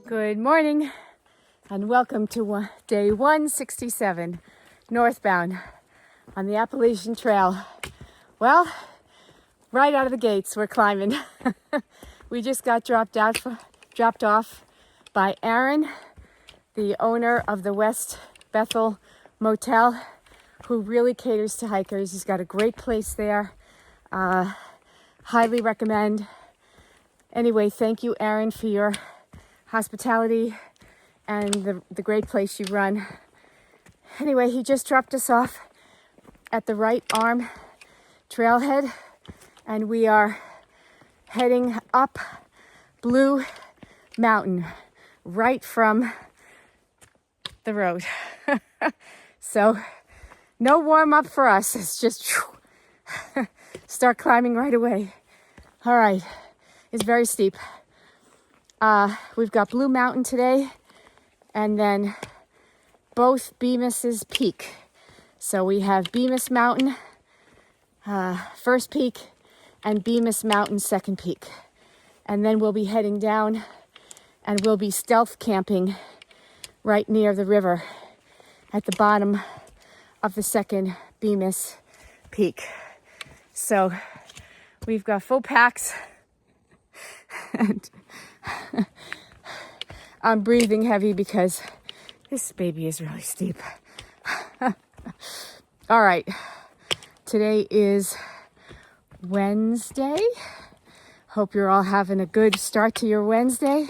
Good morning and welcome to day 167 northbound on the Appalachian Trail. Well, right out of the gates we're climbing. We just got dropped off by Aaron, the owner of the West Bethel Motel, who really caters to hikers. He's got a great place there. Highly recommend. Anyway, thank you, Aaron, for your hospitality and the great place you run. Anyway, he just dropped us off at the right arm trailhead, and we are heading up Blue Mountain right from the road. So no warm up for us. It's just start climbing right away. All right, it's very steep. We've got Blue Mountain today, and then both Bemis's peak. So we have Bemis Mountain, first peak, and Bemis Mountain, second peak. And then we'll be heading down, and we'll be stealth camping right near the river at the bottom of the second Bemis peak. So we've got full packs, and I'm breathing heavy because this baby is really steep. All right, today is Wednesday. Hope you're all having a good start to your Wednesday.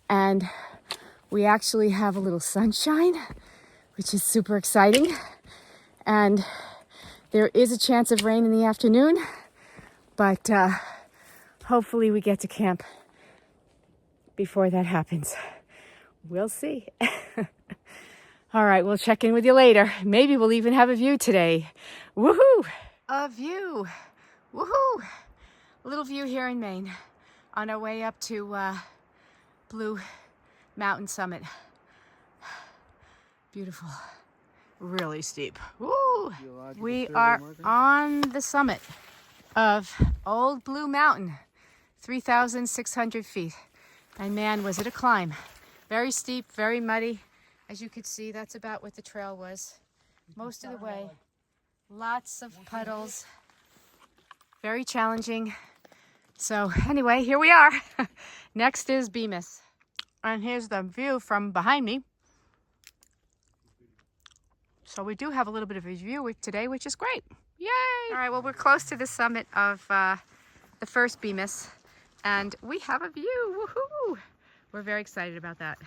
And we actually have a little sunshine, which is super exciting. And there is a chance of rain in the afternoon, but hopefully we get to camp before that happens. We'll see. All right, we'll check in with you later. Maybe we'll even have a view today. Woohoo! A view. Woohoo! A little view here in Maine on our way up to Blue Mountain Summit. Beautiful. Really steep. Woo! We are on the summit of Old Blue Mountain, 3,600 feet. And man, was it a climb. Very steep, very muddy. As you could see, that's about what the trail was most of the way. Lots of puddles. Very challenging. So anyway, here we are. Next is Bemis. And here's the view from behind me. So we do have a little bit of a view today, which is great. Yay! All right, well, we're close to the summit of the first Bemis, and we have a view. Woohoo! We're very excited about that.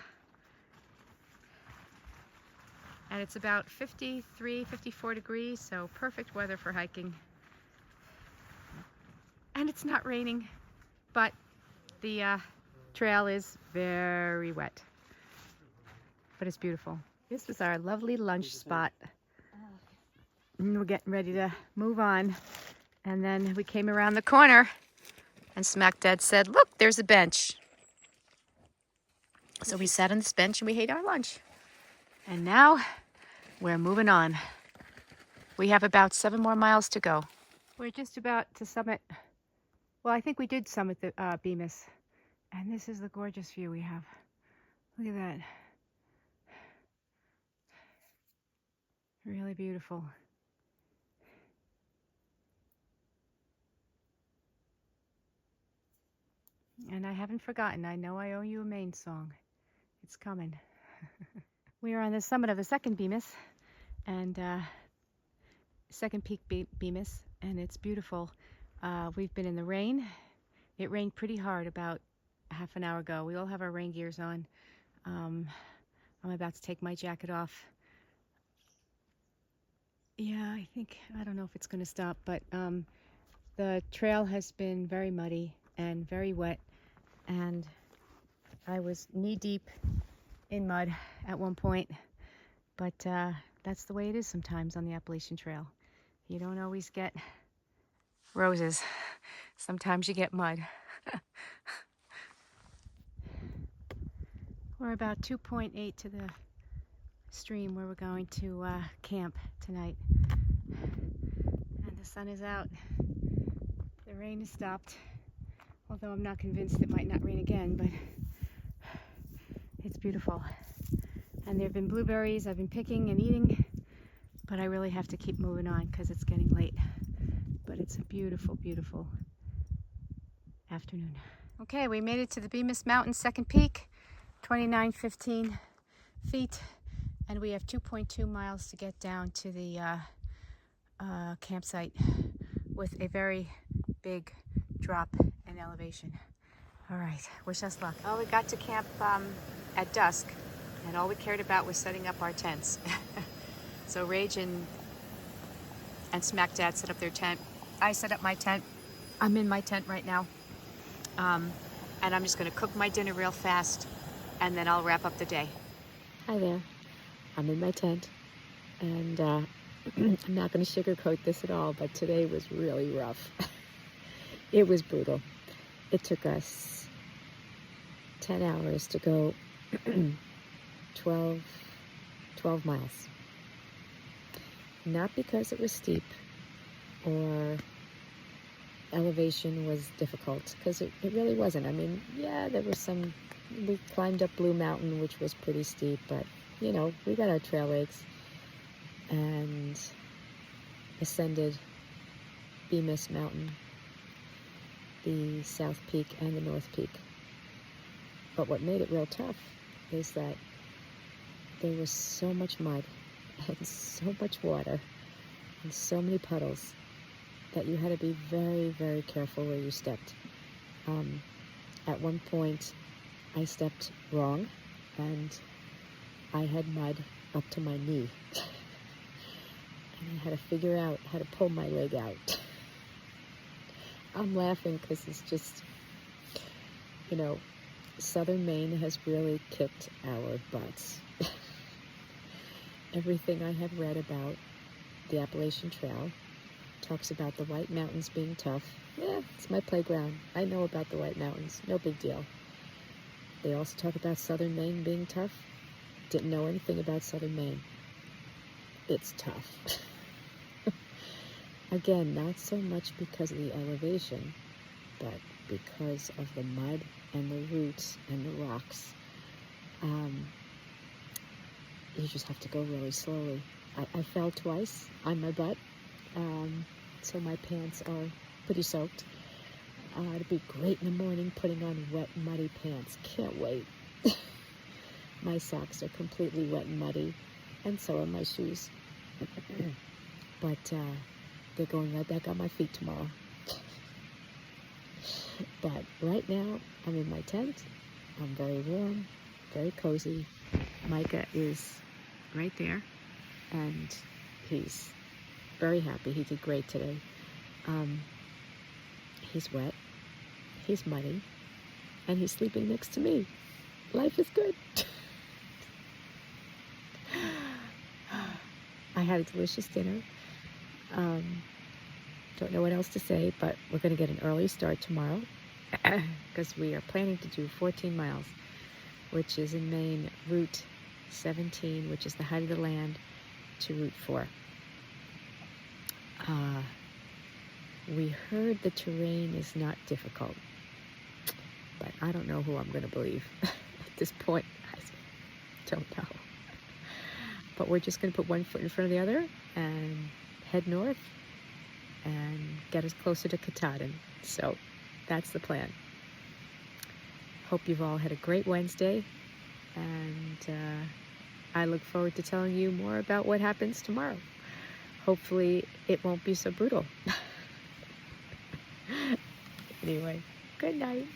And it's about 53, 54 degrees, so perfect weather for hiking. And it's not raining, but the trail is very wet. But it's beautiful. This is our lovely lunch spot. And we're getting ready to move on. And then we came around the corner, and Smack Dad said, look, there's a bench. So we sat on this bench and we ate our lunch. And now we're moving on. We have about 7 more miles to go. We're just about to summit. Well, I think we did summit the Bemis. And this is the gorgeous view we have. Look at that. Really beautiful. And I haven't forgotten. I know I owe you a Maine song. It's coming. We are on the summit of the second Bemis, and second peak Bemis, and it's beautiful. We've been in the rain. It rained pretty hard about half an hour ago. We all have our rain gears on. I'm about to take my jacket off. Yeah, I don't know if it's going to stop, but the trail has been very muddy and very wet, and I was knee-deep in mud at one point, but that's the way it is sometimes on the Appalachian Trail. You don't always get roses. Sometimes you get mud. We're about 2.8 to the stream where we're going to camp tonight. And the sun is out. The rain has stopped. Although I'm not convinced it might not rain again, but It's beautiful. And there have been blueberries I've been picking and eating, but I really have to keep moving on because it's getting late. But it's a beautiful, beautiful afternoon. Okay, we made it to the Bemis Mountain second peak, 2915 feet, and we have 2.2 miles to get down to the campsite with a very big drop in elevation. All right, wish us luck. Well, we got to camp at dusk, and all we cared about was setting up our tents. So Rage and Smack Dad set up their tent. I set up my tent. I'm in my tent right now. And I'm just gonna cook my dinner real fast, and then I'll wrap up the day. Hi there, I'm in my tent, and I'm not gonna sugarcoat this at all, but today was really rough. It was brutal. It took us 10 hours to go 12 miles. Not because it was steep or elevation was difficult, because it really wasn't. I mean, yeah, there was some, we climbed up Blue Mountain, which was pretty steep, but you know, we got our trail legs and ascended Bemis Mountain, the South Peak and the North Peak. But what made it real tough is that there was so much mud and so much water and so many puddles that you had to be very, very careful where you stepped. At one point, I stepped wrong, and I had mud up to my knee. And I had to figure out how to pull my leg out. I'm laughing because it's just, you know, Southern Maine has really kicked our butts. Everything I have read about the Appalachian Trail talks about the White Mountains being tough. Yeah, it's my playground. I know about the White Mountains. No big deal. They also talk about Southern Maine being tough. Didn't know anything about Southern Maine. It's tough. Again, not so much because of the elevation, but because of the mud and the roots and the rocks. You just have to go really slowly. I fell twice on my butt. So my pants are pretty soaked. It'll be great in the morning putting on wet, muddy pants. Can't wait. My socks are completely wet and muddy, and so are my shoes. But they're going right back on my feet tomorrow. But right now, I'm in my tent. I'm very warm, very cozy. Micah is right there, and he's very happy. He did great today. He's wet, he's muddy, and he's sleeping next to me. Life is good. I had a delicious dinner. Don't know what else to say, but we're going to get an early start tomorrow because we are planning to do 14 miles, which is in Maine, Route 17, which is the height of the land, to Route 4. We heard the terrain is not difficult, but I don't know who I'm going to believe at this point. I don't know. But we're just going to put one foot in front of the other and head north and get us closer to Katahdin. So that's the plan. Hope you've all had a great Wednesday, and I look forward to telling you more about what happens tomorrow. Hopefully it won't be so brutal. Anyway, good night.